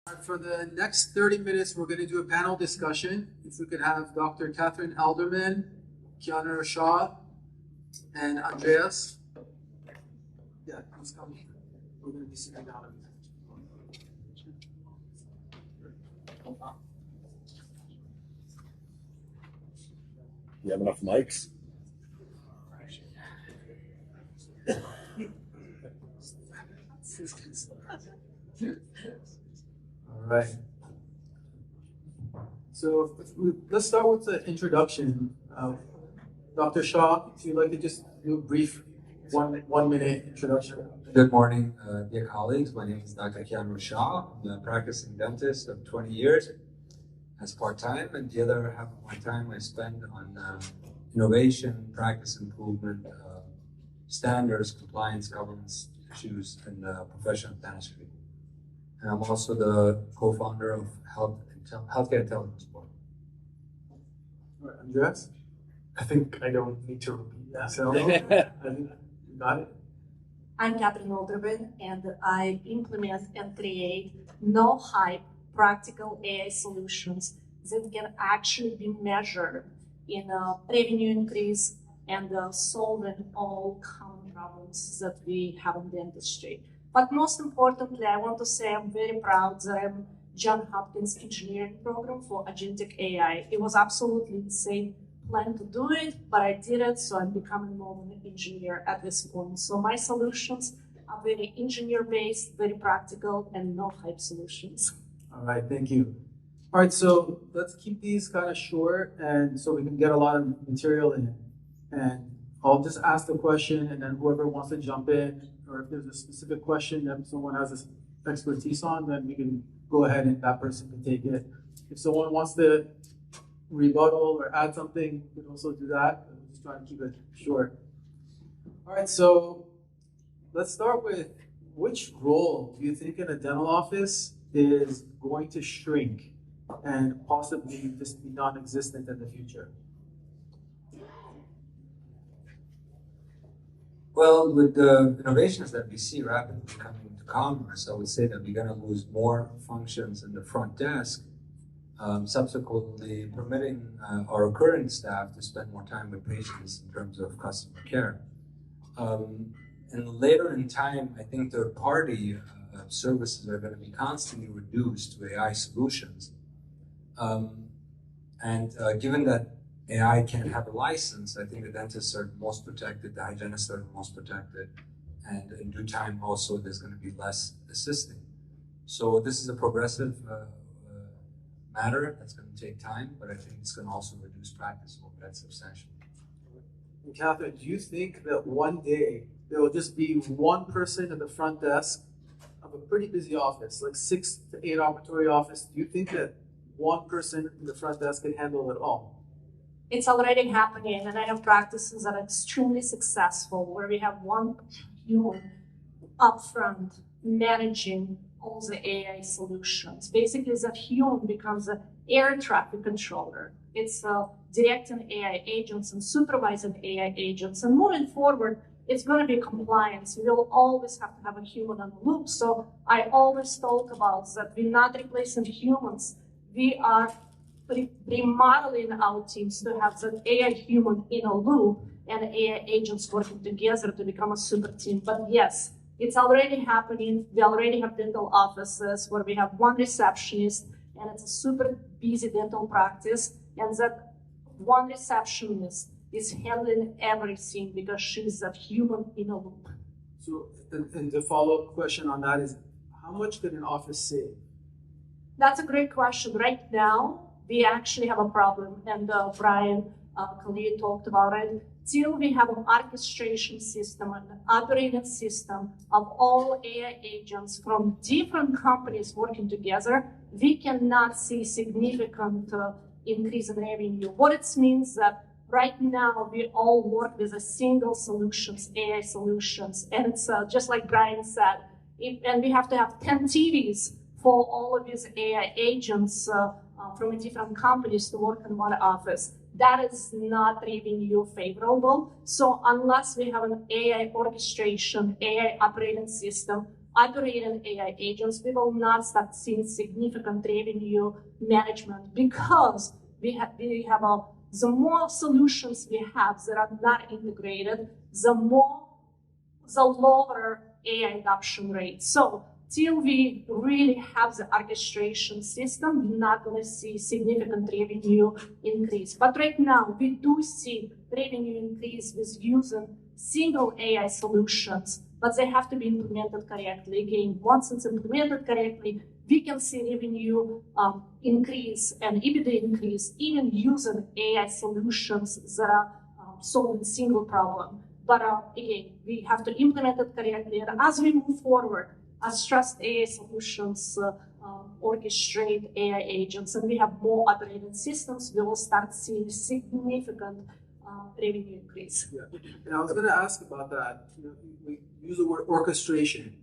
For the next 30 minutes, we're going to do a panel discussion. If we could have Dr. Catherine Alderman, Keanu Shaw, and Andreas. Yeah, please come. We're going to be sitting down. You have enough mics? All right. So let's start with the introduction. Dr. Shaw, if you'd like to just do a brief one-minute introduction. Good morning, dear colleagues. My name is Dr. Keanu Shaw. I'm a practicing dentist of 20 years as part-time, and the other half of my time I spend on innovation, practice improvement, standards, compliance, governance issues in the profession of dentistry. And I'm also the co-founder of Healthcare Intelligence Board. All right, Andreas? I think I don't need to repeat that. So, I think you got it. I'm Catherine Alderman, and I implement and create no-hype practical AI solutions that can actually be measured in revenue increase and solving all common problems that we have in dentistry. But most importantly, I want to say I'm very proud that I'm Johns Hopkins engineering program for agentic AI. It was absolutely insane plan to do it, but I did it, so I'm becoming more of an engineer at this point. So my solutions are very engineer-based, very practical, and no-hype solutions. All right, thank you. All right, so let's keep these kind of short, and so we can get a lot of material in. And I'll just ask the question, and then whoever wants to jump in, or if there's a specific question that someone has this expertise on, then we can go ahead and that person can take it. If someone wants to rebuttal or add something, you can also do that. I'm just trying to keep it short. All right, so let's start with which role do you think in a dental office is going to shrink and possibly just be non-existent in the future? Well, with the innovations that we see rapidly coming into commerce, I would say that we're going to lose more functions in the front desk, subsequently permitting our current staff to spend more time with patients in terms of customer care. And later in time, I think third-party services are going to be constantly reduced to AI solutions. Given that AI can't have a license, I think the dentists are most protected, the hygienists are the most protected, and in due time also there's going to be less assisting. So this is a progressive matter that's going to take time, but I think it's going to also reduce practice overhead substantially. And Catherine, do you think that one day there will just be one person at the front desk of a pretty busy office, like 6 to 8 operatory office? Do you think that one person in the front desk can handle it all? It's already happening, and I have practices that are extremely successful where we have one human up front managing all the AI solutions. Basically, that human becomes an air traffic controller. It's directing AI agents and supervising AI agents. And moving forward, it's going to be compliance. We will always have to have a human on the loop. So I always talk about that we're not replacing humans. We are remodeling our teams to have that AI human in a loop and AI agents working together to become a super team. But yes, it's already happening. We already have dental offices where we have one receptionist, and it's a super busy dental practice. And that one receptionist is handling everything because she's a human in a loop. So, and the follow-up question on that is, how much could an office save? That's a great question. Right now, we actually have a problem, and Brian Khalid talked about it. Till we have an orchestration system, an operating system of all AI agents from different companies working together, we cannot see significant increase in revenue. What it means that right now we all work with a single solutions, AI solutions, and it's just like Brian said, and we have to have 10 TVs for all of these AI agents from different companies to work in one office. That is not revenue favorable. So unless we have an AI orchestration, AI operating system, operating AI agents, we will not start seeing significant revenue management because we have the more solutions we have that are not integrated, the lower AI adoption rate. So till we really have the orchestration system, we're not going to see significant revenue increase. But right now, we do see revenue increase with using single AI solutions, but they have to be implemented correctly. Again, once it's implemented correctly, we can see revenue increase and EBITDA increase even using AI solutions that are solving single problem. But again, we have to implement it correctly. And as we move forward, as Trust AI solutions orchestrate AI agents and we have more operating systems, we will start seeing significant revenue increase. Yeah, and I was going to ask about that. We use the word orchestration.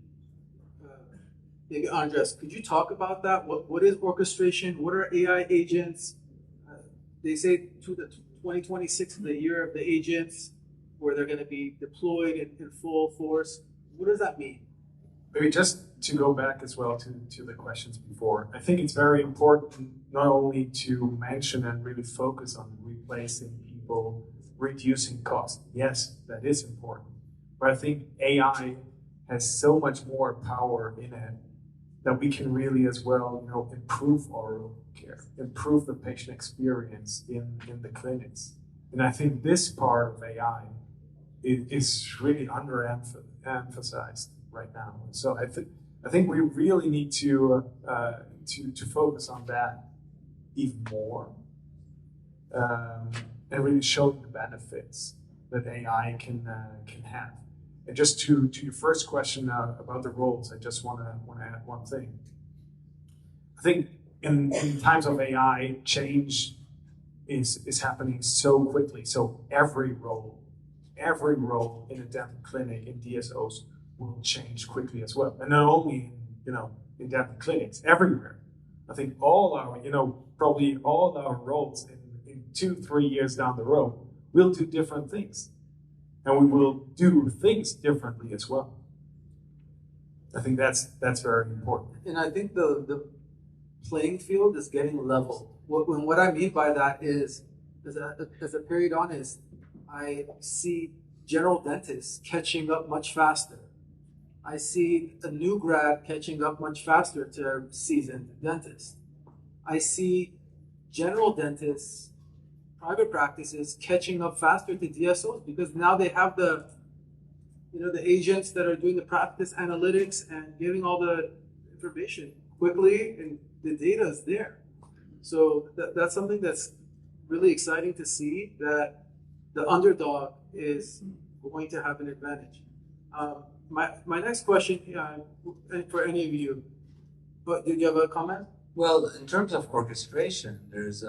Maybe Andres, could you talk about that? What is orchestration? What are AI agents? They say 2026 is the year of the agents, where they're going to be deployed in full force. What does that mean? Maybe just to go back as well to the questions before, I think it's very important not only to mention and really focus on replacing people, reducing cost. Yes, that is important. But I think AI has so much more power in it that we can really as well, improve oral care, improve the patient experience in the clinics. And I think this part of AI is really underemphasized right now. So I think we really need to focus on that even more, and really show the benefits that AI can have. And just to your first question about the roles, I just want to add one thing. I think in times of AI, change is happening so quickly. So every role in a dental clinic, in DSOs, will change quickly as well. And not only in dental clinics, everywhere. I think probably all our roles in 2-3 years down the road will do different things. And we will do things differently as well. I think that's very important. And I think the playing field is getting level. What I mean by that is, as a periodontist, I see general dentists catching up much faster. I see a new grad catching up much faster to a seasoned dentist. I see general dentists, private practices catching up faster to DSOs because now they have the agents that are doing the practice analytics and giving all the information quickly, and the data is there. So that's something that's really exciting to see, that the underdog is going to have an advantage. My next question, for any of you, but did you have a comment? Well, in terms of orchestration, there's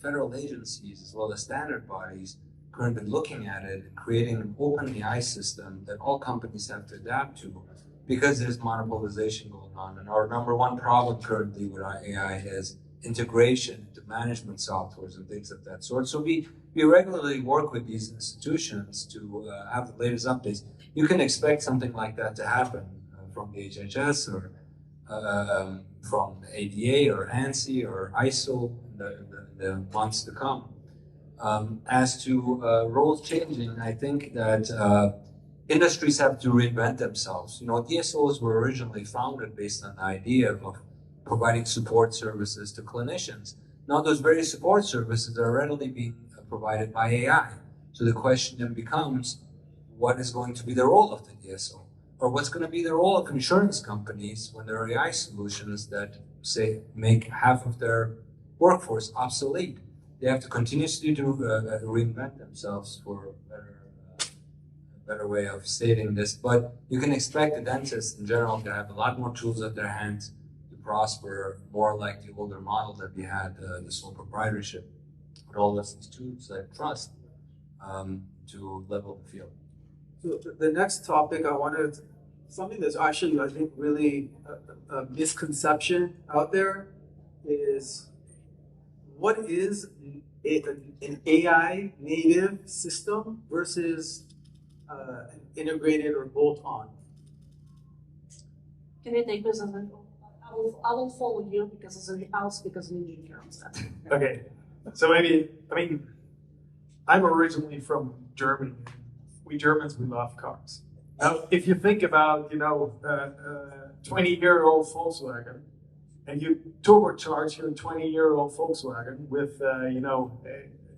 federal agencies as well as standard bodies currently looking at it and creating an open AI system that all companies have to adapt to, because there's monopolization going on. And our number one problem currently with our AI is integration into management softwares and things of that sort. So we regularly work with these institutions to have the latest updates. You can expect something like that to happen from the HHS or from the ADA or ANSI or ISO in the months to come. As to roles changing, I think that industries have to reinvent themselves. DSOs were originally founded based on the idea of providing support services to clinicians. Now those very support services are readily being provided by AI. So the question then becomes, what is going to be the role of the DSO? Or what's going to be the role of insurance companies when there are AI solutions that, say, make half of their workforce obsolete? They have to continuously reinvent themselves, for a better way of stating this. But you can expect the dentists in general to have a lot more tools at their hands to prosper, more like the older model that we had, the sole proprietorship, with all these tools like trust, to level the field. So the next topic I wanted, something that's actually, I think, really a misconception out there is, what is an AI native system versus an integrated or bolt-on? Can you take this? I will follow you because I'll speak as an engineer on that. Okay, so maybe, I mean, I'm originally from Germany. We Germans, we love cars. Now, if you think about, 20-year-old Volkswagen, and you turbocharge your 20-year-old Volkswagen with, a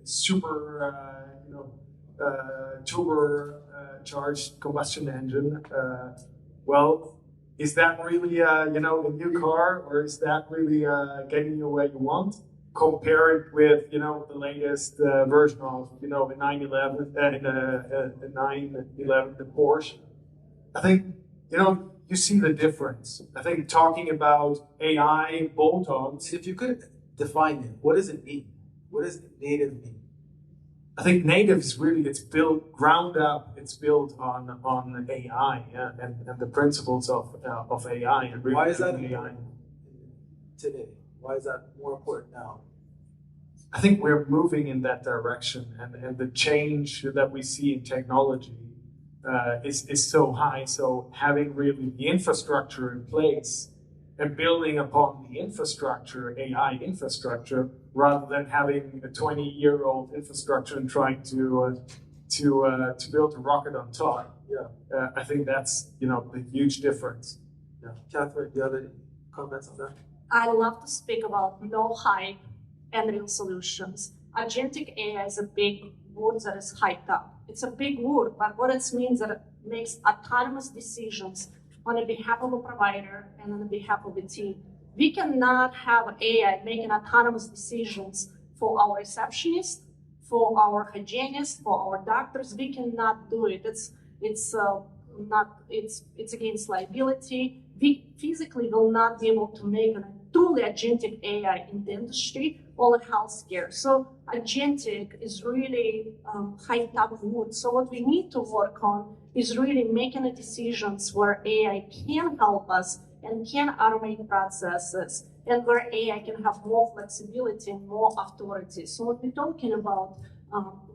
super, turbocharged combustion engine, well, is that really, a new car, or is that really getting you where you want? Compare it with, the latest version of, the 911, the 911, the Porsche. I think, you see the difference. I think talking about AI bolt-ons. If you could define it, what does it mean? What does native mean? I think native is really, it's built ground up. It's built on AI, yeah, and the principles of AI. And really Why is that AI important today? Why is that more important now? I think we're moving in that direction, and the change that we see in technology is so high. So having really the infrastructure in place and building upon the infrastructure, AI infrastructure, rather than having a 20-year-old infrastructure and trying to build a rocket on top. Yeah. I think that's the huge difference. Yeah. Catherine, do you have any comments on that? I love to speak about no hype and real solutions. Agentic AI is a big word that is hyped up. It's a big word, but what it means that it makes autonomous decisions on behalf of a provider and on behalf of a team. We cannot have AI making autonomous decisions for our receptionist, for our hygienist, for our doctors. We cannot do it. It's against liability. We physically will not be able to make a truly agentic AI in the industry or in healthcare. So agentic is really hyped up word. So what we need to work on is really making the decisions where AI can help us and can automate processes, and where AI can have more flexibility and more authority. So what we're talking about,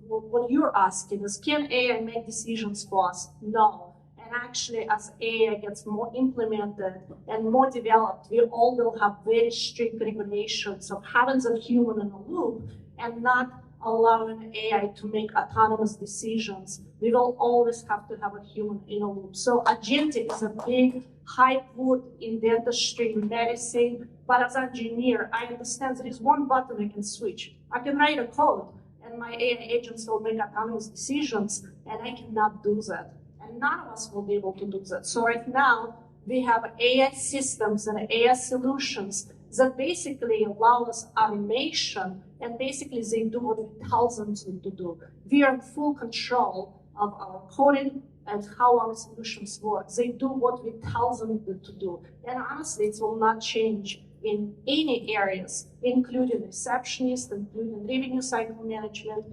what you're asking is, can AI make decisions for us? No. And actually, as AI gets more implemented and more developed, we all will have very strict regulations of having the human in the loop and not allowing AI to make autonomous decisions. We will always have to have a human in a loop. So agentic is a big hype word in the industry, in medicine. But as an engineer, I understand there is one button I can switch. I can write a code, and my AI agents will make autonomous decisions, and I cannot do that. And none of us will be able to do that. So right now, we have AI systems and AI solutions that basically allow us automation, and basically they do what we tell them to do. We are in full control of our coding and how our solutions work. They do what we tell them to do. And honestly, it will not change in any areas, including receptionists, including revenue cycle management.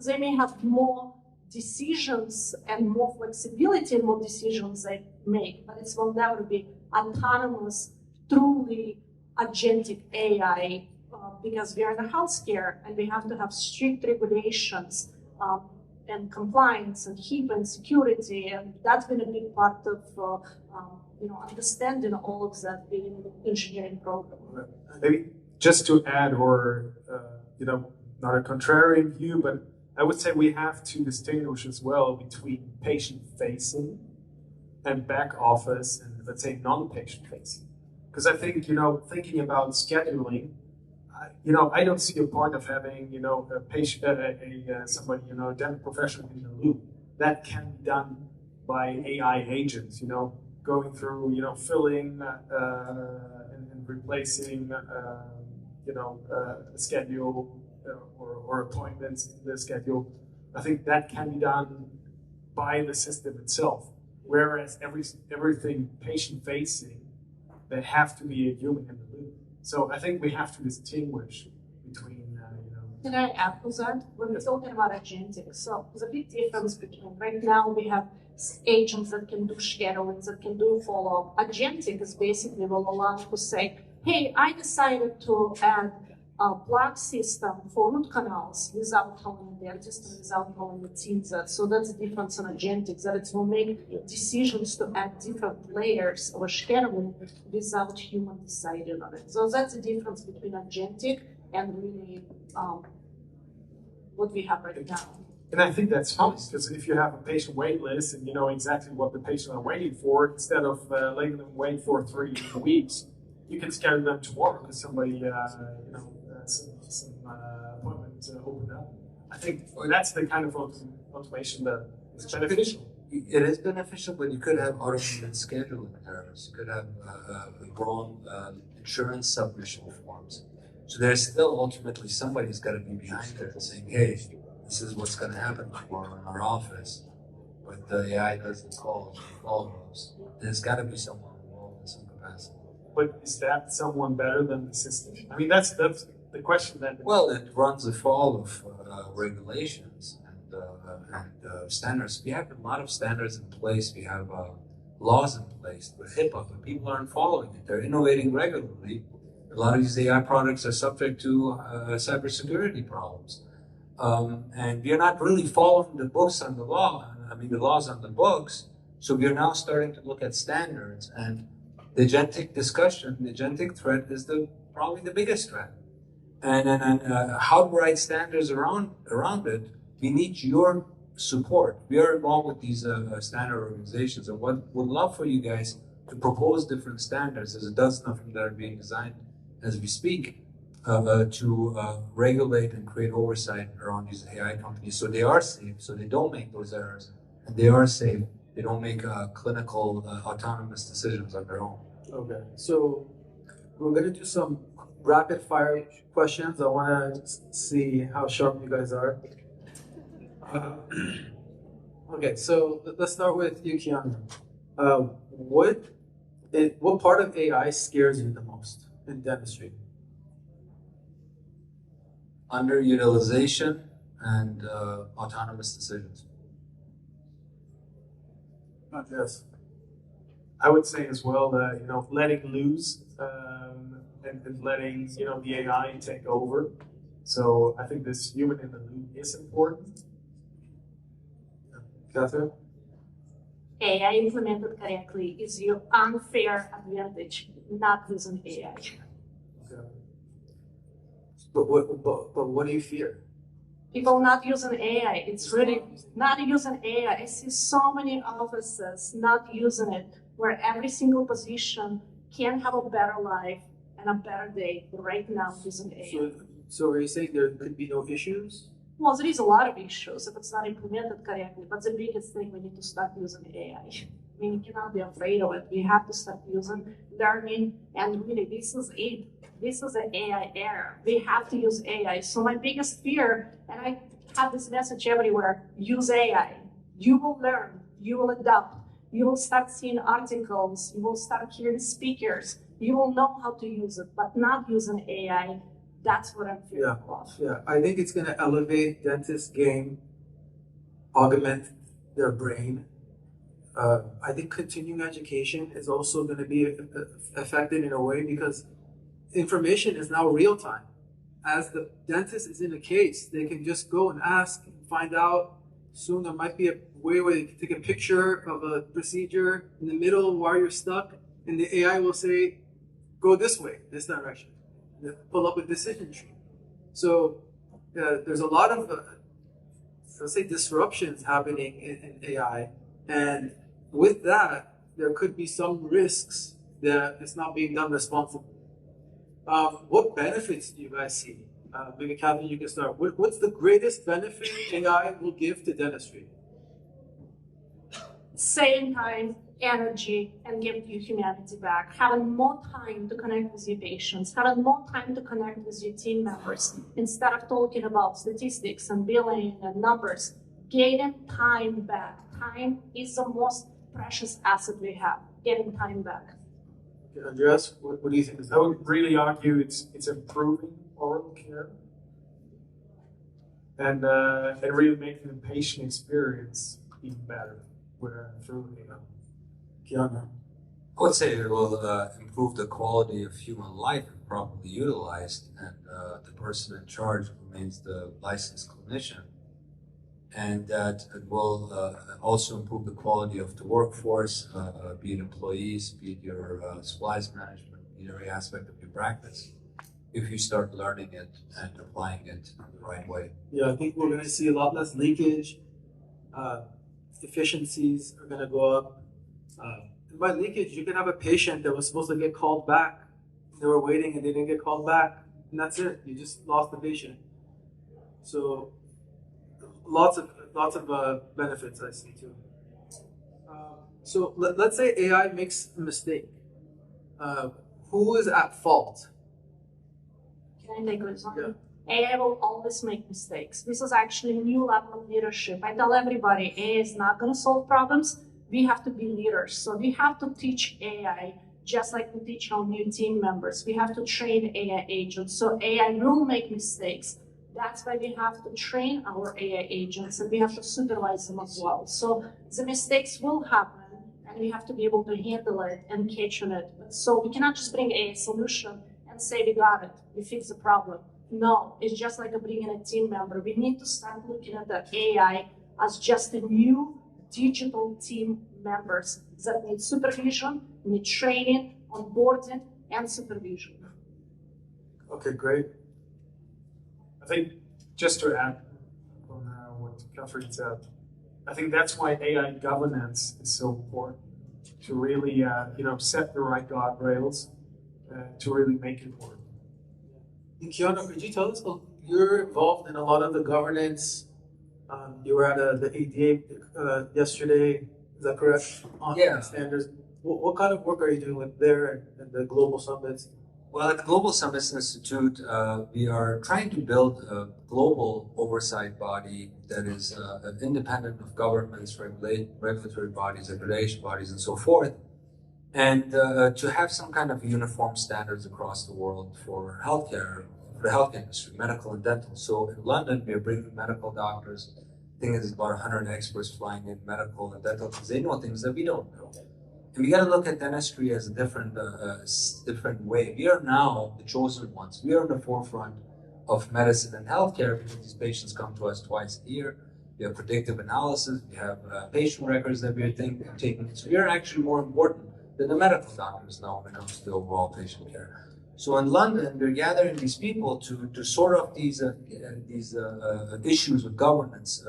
They may have more decisions and more flexibility in what decisions they make, but it will never be autonomous, truly agentic AI, because we are in the healthcare and we have to have strict regulations and compliance and HIPAA and security, and that's been a big part of understanding all of that being an engineering program. Maybe just to add, or not a contrarian view, but I would say we have to distinguish as well between patient-facing and back office and, let's say, non-patient-facing. Because I think, thinking about scheduling, I don't see a point of having, a patient, somebody, a dental professional in the loop. That can be done by AI agents, going through, filling and replacing, a schedule or appointments in the schedule. I think that can be done by the system itself. Whereas everything patient-facing, they have to be a human in the loop. So I think we have to distinguish between, Can I add to that? When we're talking about agentic, so there's a big difference between right now we have agents that can do scheduling, that can do follow-up. Agentic is basically will allow you to say, hey, I decided to add plug system for root canals without calling the dentist and without calling the teams. So that's the difference in agentics, that it will make decisions to add different layers of scheduling without human deciding on it. So that's the difference between agentic and really what we have right now. And I think that's fine, because if you have a patient wait list and you know exactly what the patient are waiting for, instead of letting them wait for 3 weeks, you can schedule them tomorrow because somebody, some appointment opened up. I think that's the kind of automation that is beneficial. It is beneficial, but you could have automated scheduling errors. You could have wrong insurance submission forms. So there's still ultimately somebody's got to be behind it and saying, hey, this is what's going to happen tomorrow in our office. But the AI doesn't call those. There's got to be someone involved in some capacity. But is that someone better than the system? I mean, that's the question that. Well, it runs afoul of regulations and standards. We have a lot of standards in place. We have laws in place with HIPAA, but people aren't following it. They're innovating regularly. A lot of these AI products are subject to cybersecurity problems. And we are not really following the books on the law. I mean, the laws on the books. So we are now starting to look at standards, and the agentic discussion, the agentic threat is probably the biggest threat. And how to write standards around it, we need your support. We are involved with these standard organizations, and would love for you guys to propose different standards. There's a dozen of them that are being designed as we speak to regulate and create oversight around these AI companies, so they are safe, so they don't make those errors, and they are safe. They don't make clinical autonomous decisions on their own. Okay, so we're gonna do some rapid fire questions. I want to see how sharp you guys are. Okay, so let's start with you, Kiana. What part of AI scares you the most in dentistry? Underutilization and autonomous decisions. Yes. I would say as well that letting loose and letting the AI take over. So I think this human in the loop is important. Catherine? AI implemented correctly is your unfair advantage, not using AI. Okay. But what do you fear? People not using AI. It's really not using AI. I see so many offices not using it, where every single position can have a better life and a better day right now using AI. So are you saying there could be no issues? Well, there is a lot of issues if it's not implemented correctly, but the biggest thing, we need to start using AI. I mean, you cannot be afraid of it. We have to start using learning, and really, this is it. This is an AI era. We have to use AI. So my biggest fear, and I have this message everywhere, use AI. You will learn, you will adapt, you will start seeing articles, you will start hearing speakers, you will know how to use it, but not using AI. That's what I'm fearful of. Yeah, I think it's going to elevate dentists' game, augment their brain. I think continuing education is also going to be affected in a way because information is now real time. As the dentist is in a case, they can just go and ask and find out. Soon there might be a way where you can take a picture of a procedure in the middle while you're stuck, and the AI will say, go this way, this direction. Pull up a decision tree. So there's a lot of, let's say, disruptions happening in AI. And with that, there could be some risks that it's not being done responsibly. What benefits do you guys see? Maybe Catherine, you can start. What's the greatest benefit AI will give to dentistry? Saving time, energy, and giving you humanity back. Having more time to connect with your patients, having more time to connect with your team members, instead of talking about statistics and billing and numbers. Getting time back. Time is the most precious asset we have. Getting time back. Okay, Andreas, what do you think is I would really argue it's improving oral care and really making the patient experience even better through AI. Kiana? I would say it will improve the quality of human life if properly utilized, and the person in charge remains the licensed clinician. And that it will also improve the quality of the workforce, be it employees, be it your supplies management, be it every aspect of your practice, if you start learning it and applying it the right way. Yeah, I think we're going to see a lot less leakage. Efficiencies are going to go up. And by leakage, you can have a patient that was supposed to get called back. They were waiting and they didn't get called back, and that's it. You just lost the patient. So lots of benefits I see too. So let's say AI makes a mistake. Who is at fault? Can I take this on? Yeah. AI will always make mistakes. This is actually a new level of leadership. I tell everybody, AI is not going to solve problems. We have to be leaders. So we have to teach AI just like we teach our new team members. We have to train AI agents. So AI will make mistakes. That's why we have to train our AI agents and we have to supervise them as well. So the mistakes will happen and we have to be able to handle it and catch on it. So we cannot just bring a solution and say we got it, we fixed the problem. No, it's just like bringing a team member. We need to start looking at the AI as just a new digital team members that need supervision, need training, onboarding, and supervision. Okay, great. I think just to add on what Catherine said, I think that's why AI governance is so important to really set the right guardrails to really make it work. And Keanu, could you tell us, you're involved in a lot of the governance. You were at the ADA yesterday, is that correct? On Yeah. standards. What kind of work are you doing with there and the global summits? Well, at the Global Summits Institute, we are trying to build a global oversight body that is independent of governments, regulatory bodies, accreditation bodies, and so forth, and to have some kind of uniform standards across the world for healthcare, for the health industry, medical and dental. So in London, we are bringing medical doctors. I think it's about 100 experts flying in medical and dental because they know things that we don't know. And we got to look at dentistry as a different way. We are now the chosen ones. We are in the forefront of medicine and healthcare because these patients come to us twice a year. We have predictive analysis. We have patient records that we are taking. So we are actually more important than the medical doctors now when it comes to overall patient care. So in London, we're gathering these people to sort out these issues with governance,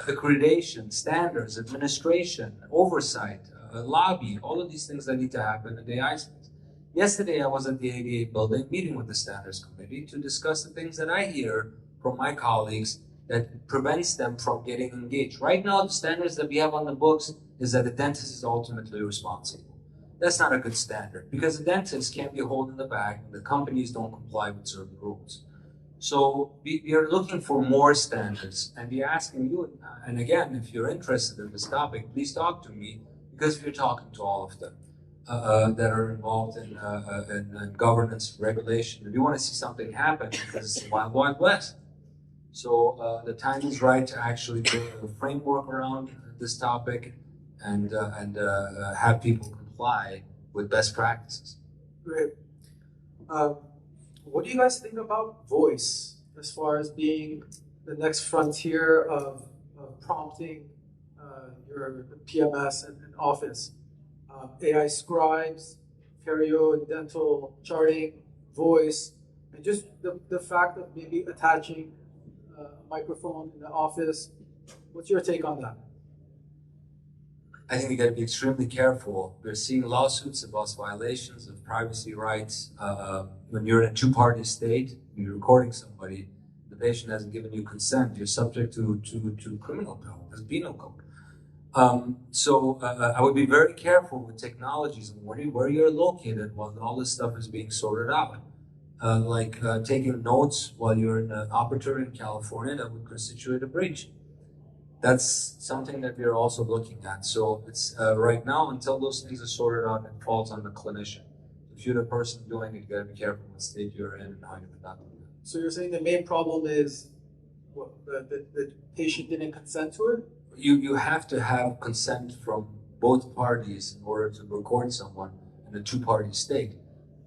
accreditation, standards, administration, oversight, lobby, all of these things that need to happen in the AI space. Yesterday, I was at the ADA building meeting with the standards committee to discuss the things that I hear from my colleagues that prevents them from getting engaged. Right now, the standards that we have on the books is that the dentist is ultimately responsible. That's not a good standard because the dentist can't be holding the bag and the companies don't comply with certain rules. So we are looking for more standards and we're asking you, and again, if you're interested in this topic, please talk to me because we're talking to all of them that are involved in governance, regulation. We want to see something happen because it's the wild, wild west. So the time is right to actually build a framework around this topic and have people comply with best practices. Great. What do you guys think about voice as far as being the next frontier of prompting your PMS and office? AI scribes, perio and dental charting, voice, and just the fact of maybe attaching a microphone in the office. What's your take on that? I think we got to be extremely careful. We're seeing lawsuits about violations of privacy rights. When you're in a two-party state, you're recording somebody, the patient hasn't given you consent, you're subject to criminal code, there's penal code. So I would be very careful with technologies and where you're located while all this stuff is being sorted out. Like taking notes while you're in an operator in California, that would constitute a breach. That's something that we're also looking at. So it's right now, until those things are sorted out, it falls on the clinician. If you're the person doing it, you gotta be careful what state you're in and how you're conducting it. So you're saying the main problem is what, the patient didn't consent to it? You have to have consent from both parties in order to record someone in a two-party state.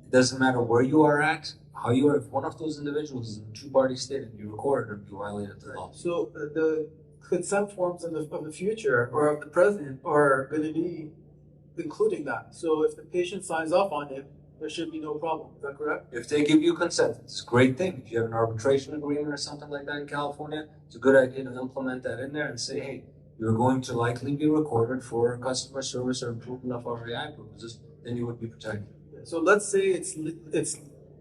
It doesn't matter where you are at, how you are. If one of those individuals is in a two-party state and you record them, you violated the law. So the consent forms of the future or of the present are going to be including that. So if the patient signs off on it, there should be no problem. Is that correct? If they give you consent, it's a great thing. If you have an arbitration agreement or something like that in California, it's a good idea to implement that in there and say, hey, you're going to likely be recorded for customer service or improvement of our AI purposes, then you would be protected. So let's say it's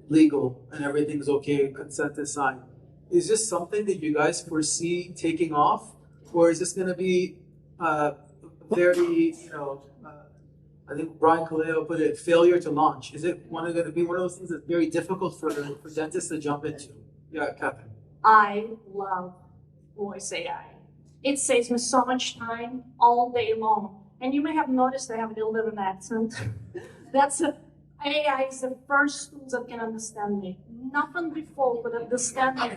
legal and everything's okay, consent is signed. Is this something that you guys foresee taking off, or is this going to be very, I think Brian Kaleo put it, failure to launch? Is it going to be one of those things that's very difficult for dentists to jump into? Yeah, Catherine. I love voice AI. It saves me so much time all day long. And you may have noticed I have a little bit of an accent. AI is the first tool that can understand me. Nothing before could understand me.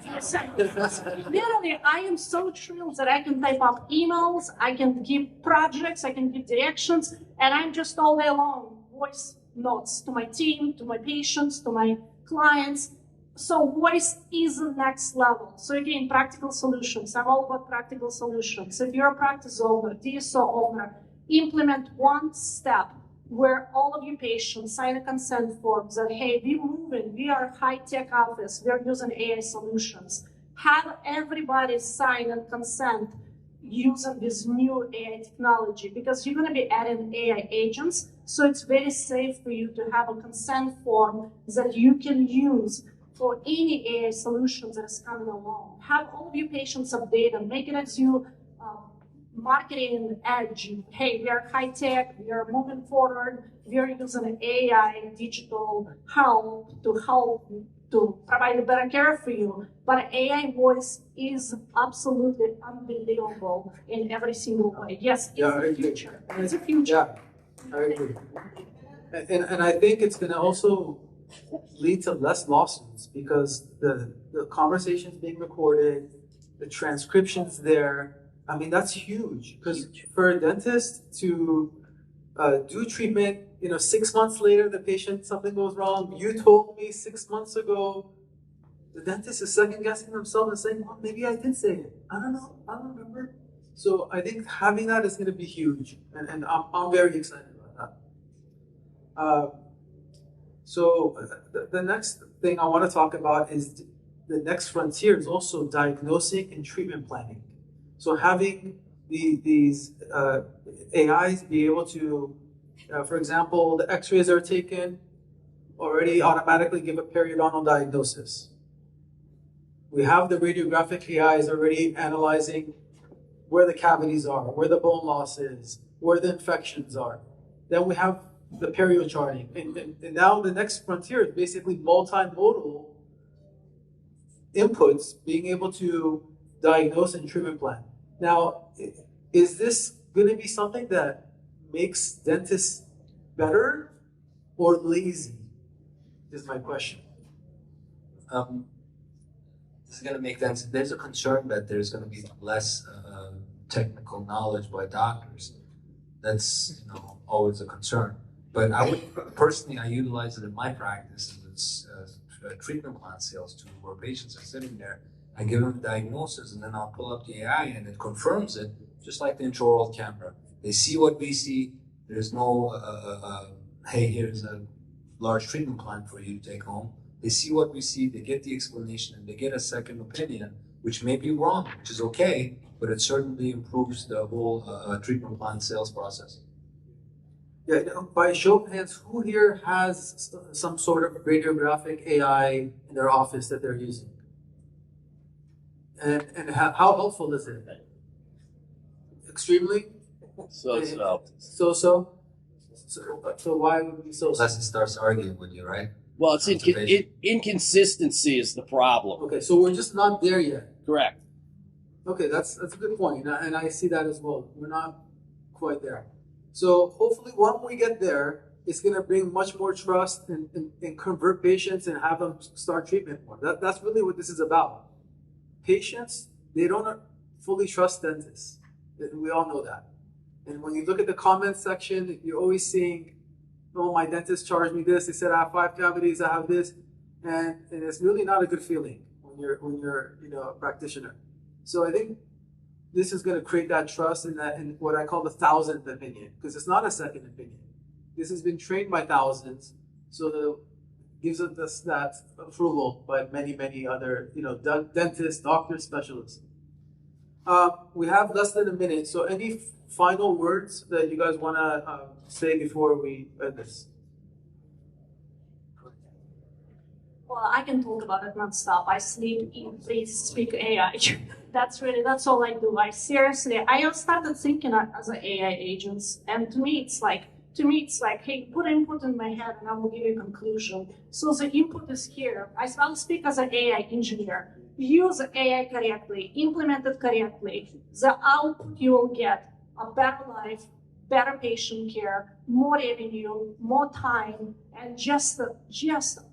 Literally, I am so thrilled that I can type up emails, I can give projects, I can give directions, and I'm just all day long voice notes to my team, to my patients, to my clients. So voice is the next level. So again, practical solutions. I'm all about practical solutions. If you're a practice owner, DSO owner, implement one step where all of your patients sign a consent form that, hey, we're moving, we are a high-tech office, we're using AI solutions. Have everybody sign and consent using this new AI technology, because you're going to be adding AI agents, so it's very safe for you to have a consent form that you can use for any AI solutions that is coming along. Have all of your patients updated, make it as you marketing edge. Hey, we are high tech, we are moving forward, we are using AI digital help to provide a better care for you. But AI voice is absolutely unbelievable in every single way. Yes, it's the future. It's the future. Yeah, I agree. And I think it's going to also lead to less lawsuits because the conversation's being recorded, the transcription's there. I mean, that's huge because for a dentist to do treatment, 6 months later, the patient, something goes wrong. You told me 6 months ago. The dentist is second guessing themselves and saying, well, maybe I did say it. I don't know. I don't remember. So I think having that is going to be huge. And I'm very excited about that. So the next thing I want to talk about is the next frontier is also diagnosing and treatment planning. So having these AIs be able to, for example, the x-rays are taken, already automatically give a periodontal diagnosis. We have the radiographic AIs already analyzing where the cavities are, where the bone loss is, where the infections are. Then we have the perio charting. And now the next frontier is basically multimodal inputs being able to diagnose and treatment plan. Now, is this going to be something that makes dentists better or lazy? Is my question. This is going to make sense. There's a concern that there's going to be less technical knowledge by doctors. That's always a concern. But I would personally, I utilize it in my practice as treatment plan sales too, where patients are sitting there. I give them the diagnosis, and then I'll pull up the AI, and it confirms it, just like the intraoral camera. They see what we see. There's no, hey, here's a large treatment plan for you to take home. They see what we see, they get the explanation, and they get a second opinion, which may be wrong, which is okay, but it certainly improves the whole treatment plan sales process. Yeah, by show of hands, who here has some sort of radiographic AI in their office that they're using? And how helpful is it? Extremely? So. So why would we so? Unless it starts arguing with you, right? Well, it's inconsistency is the problem. Okay, so we're just not there yet. Correct. Okay, that's a good point, and I see that as well. We're not quite there. So hopefully, when we get there, it's going to bring much more trust and convert patients and have them start treatment more. That's really what this is about. Patients, they don't fully trust dentists. We all know that. And when you look at the comments section, you're always seeing, oh, my dentist charged me this. They said I have 5 cavities. I have this, and it's really not a good feeling when you're a practitioner. So I think this is going to create that trust in what I call the 1,000th opinion, because it's not a second opinion. This has been trained by thousands, so that gives us that approval by many other dentists, doctors, specialists. We have less than a minute, so any final words that you guys want to say before we end this? Well, I can talk about it nonstop. I sleep, eat, breathe, speak AI. That's all I do. I started thinking as an AI agents, and to me it's like, hey, put input in my head and I will give you a conclusion. So the input is here. I'll speak as an AI engineer. Use AI correctly, implement it correctly. The output you will get a better life, better patient care, more revenue, more time, and just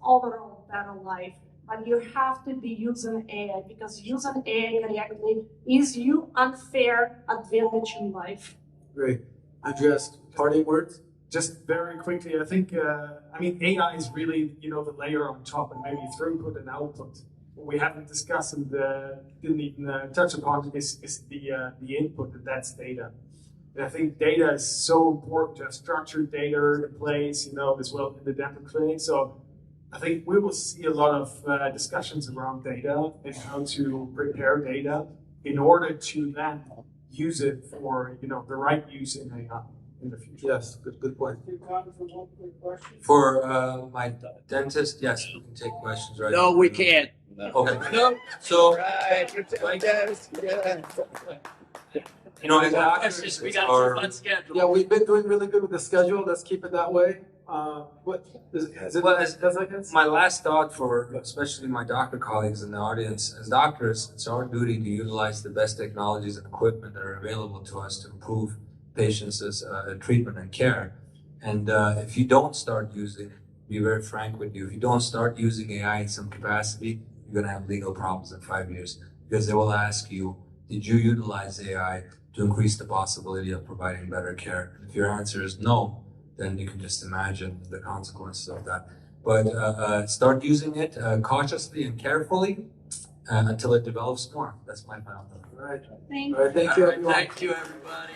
overall better life. But you have to be using AI, because using AI correctly is your unfair advantage in life. Great. Andreas, parting words? Just very quickly, I think, AI is really, the layer on top, and maybe throughput and output. What we haven't discussed and didn't even touch upon is the input, and that's data. And I think data is so important to have structured data in place, as well in the dental clinic. So I think we will see a lot of discussions around data and how to prepare data in order to then use it for, the right use in AI. In the future. Yes, good point. For my dentist, yes, we can take questions right now. No, we can't. No. Okay. No. So, Right. as doctors, We got our, a fun schedule. Yeah, we've been doing really good with the schedule. Let's keep it that way. What is it? Well, my last thought for especially my doctor colleagues in the audience, as doctors, it's our duty to utilize the best technologies and equipment that are available to us to improve patients' treatment and care. And if you don't start using, be very frank with you, if you don't start using AI in some capacity, you're going to have legal problems in 5 years, because they will ask you, did you utilize AI to increase the possibility of providing better care? And if your answer is no, then you can just imagine the consequences of that. But start using it cautiously and carefully until it develops more. That's my final thought. All right. Thank All right. Thank you, everyone. Thank you, everybody.